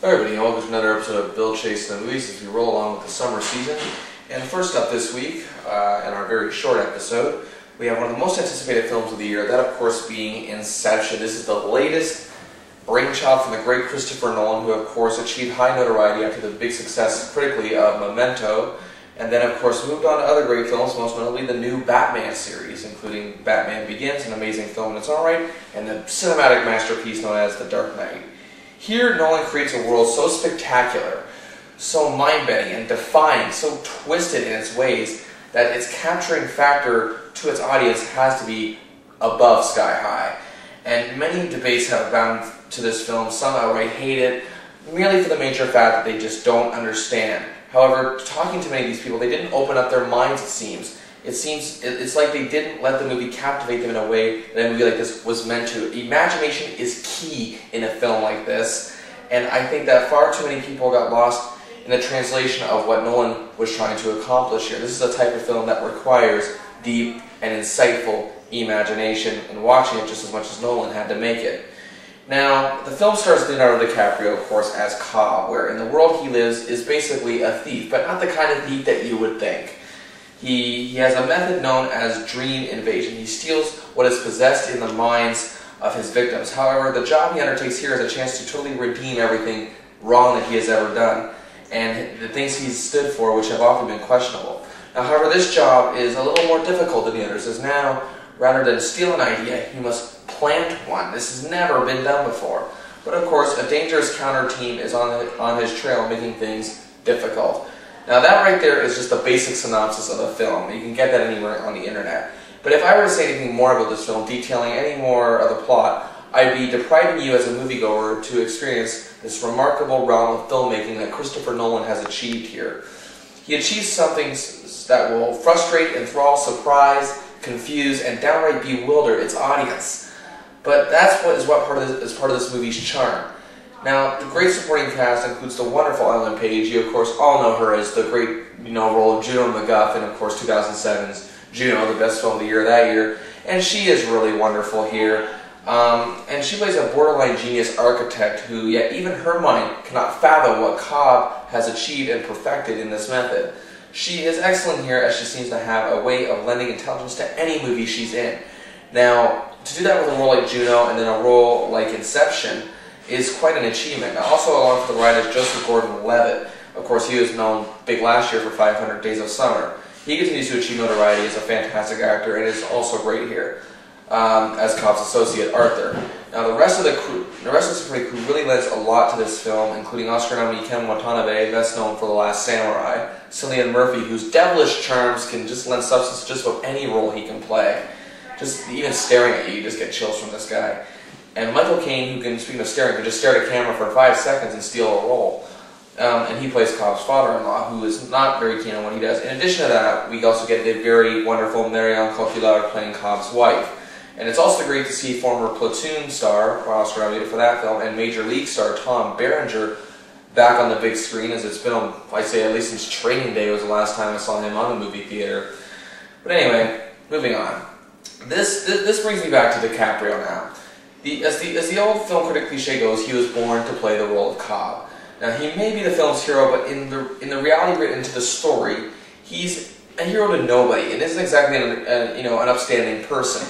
Hi everybody, and welcome to another episode of Bill Chase the Movies as we roll along with the summer season. And first up this week, in our very short episode, we have one of the most anticipated films of the year, that of course being Inception. This is the latest brainchild from the great Christopher Nolan, who of course achieved high notoriety after the big success critically of Memento, and then of course moved on to other great films, most notably the new Batman series, including Batman Begins, an amazing film in its own right, and the cinematic masterpiece known as The Dark Knight. Here, Nolan creates a world so spectacular, so mind-bending and defying, so twisted in its ways, that its capturing factor to its audience has to be above sky high. And many debates have bound to this film. Some outright hate it, merely for the major fact that they just don't understand. However, talking to many of these people, they didn't open up their minds, it seems. It's like they didn't let the movie captivate them in a way that a movie like this was meant to. Imagination is key in a film like this, and I think that far too many people got lost in the translation of what Nolan was trying to accomplish here. This is a type of film that requires deep and insightful imagination, and watching it just as much as Nolan had to make it. Now, the film stars Leonardo DiCaprio, of course, as Cobb, where in the world he lives is basically a thief, but not the kind of thief that you would think. He has a method known as dream invasion. He steals what is possessed in the minds of his victims. However, the job he undertakes here is a chance to totally redeem everything wrong that he has ever done, and the things he's stood for, which have often been questionable. Now, however, this job is a little more difficult than the others, as now, rather than steal an idea, he must plant one. This has never been done before. But of course, a dangerous counter team is on his trail, making things difficult. Now that right there is just a basic synopsis of the film. You can get that anywhere on the internet. But if I were to say anything more about this film, detailing any more of the plot, I'd be depriving you as a moviegoer to experience this remarkable realm of filmmaking that Christopher Nolan has achieved here. He achieves something that will frustrate, enthrall, surprise, confuse, and downright bewilder its audience. But that's what is part of this movie's charm. Now, the great supporting cast includes the wonderful Ellen Page. You, of course, all know her as the great, role of Juno MacGuff in, of course, 2007's Juno, the best film of the year that year. And she is really wonderful here. And she plays a borderline genius architect who, yet even her mind cannot fathom what Cobb has achieved and perfected in this method. She is excellent here, as she seems to have a way of lending intelligence to any movie she's in. Now, to do that with a role like Juno and then a role like Inception is quite an achievement. Now, also along for the ride is Joseph Gordon-Levitt. Of course, he was known big last year for 500 Days of Summer. He continues to achieve notoriety as a fantastic actor and is also great here as Cobb's associate Arthur. Now, the rest of the supporting crew really lends a lot to this film, including Oscar nominee Ken Watanabe, best known for The Last Samurai, Cillian Murphy, whose devilish charms can just lend substance to just about any role he can play. Just even staring at you just get chills from this guy. And Michael Caine, who can, speaking of staring, can just stare at a camera for 5 seconds and steal a role. And he plays Cobb's father-in-law, who is not very keen on what he does. In addition to that, we also get the very wonderful Marion Cotillard playing Cobb's wife. And it's also great to see former Platoon star, Oscar nominated for that film, and Major League star Tom Berenger back on the big screen, as it's been, I say, at least since Training Day was the last time I saw him on the movie theater. But anyway, moving on. This brings me back to DiCaprio now. As the old film critic cliche goes, he was born to play the role of Cobb. Now, he may be the film's hero, but in the reality written into the story, he's a hero to nobody, and isn't exactly an upstanding person.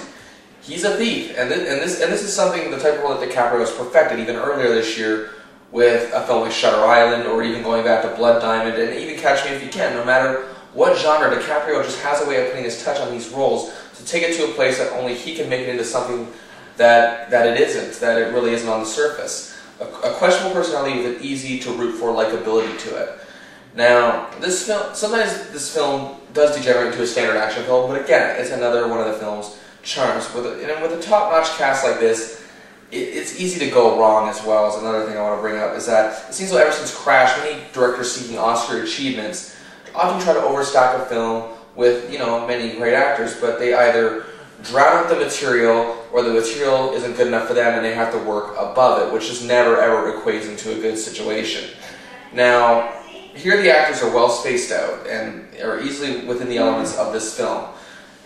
He's a thief, and this is something, the type of role that DiCaprio has perfected even earlier this year with a film like Shutter Island, or even going back to Blood Diamond, and even Catch Me If You Can. No matter what genre, DiCaprio just has a way of putting his touch on these roles to take it to a place that only he can make it into something that it really isn't on the surface. A questionable personality with an easy to root for likability to it. Now, sometimes this film does degenerate into a standard action film, but again, it's another one of the film's charms. With a top-notch cast like this, it's easy to go wrong as well. Is another thing I want to bring up, is that it seems like ever since Crash, many directors seeking Oscar achievements often try to overstack a film with, many great actors, but they either drown out the material, or the material isn't good enough for them and they have to work above it, which just never ever equates into a good situation. Now, here the actors are well spaced out and are easily within the elements of this film.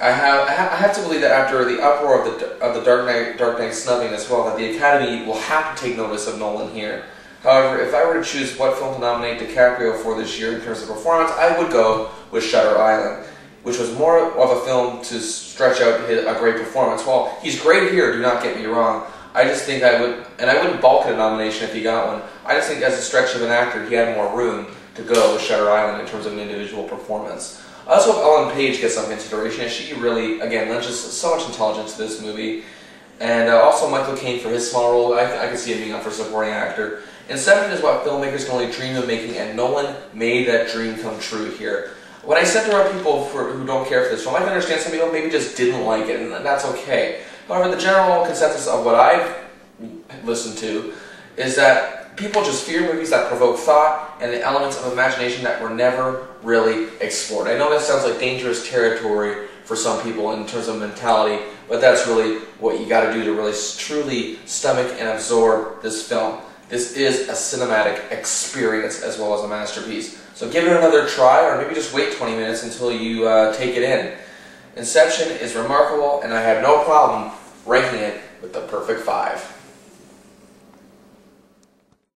I have to believe that after the uproar of the Dark Knight snubbing as well, that the Academy will have to take notice of Nolan here. However, if I were to choose what film to nominate DiCaprio for this year in terms of performance, I would go with Shutter Island, which was more of a film to stretch out a great performance. While he's great here, do not get me wrong, I just think I would, and I wouldn't balk at a nomination if he got one, I just think as a stretch of an actor, he had more room to go with Shutter Island in terms of an individual performance. I also hope Ellen Page gets some consideration, as she really, again, lends just so much intelligence to this movie. And also Michael Caine for his small role, I could see him being up for supporting actor. Inception is what filmmakers can only dream of making, and Nolan made that dream come true here. When I said there are people who don't care for this film, I can understand some people maybe just didn't like it, and that's okay. However, the general consensus of what I've listened to is that people just fear movies that provoke thought and the elements of imagination that were never really explored. I know that sounds like dangerous territory for some people in terms of mentality, but that's really what you got to do to really truly stomach and absorb this film. This is a cinematic experience as well as a masterpiece. So give it another try, or maybe just wait 20 minutes until you take it in. Inception is remarkable, and I have no problem ranking it with the perfect 5.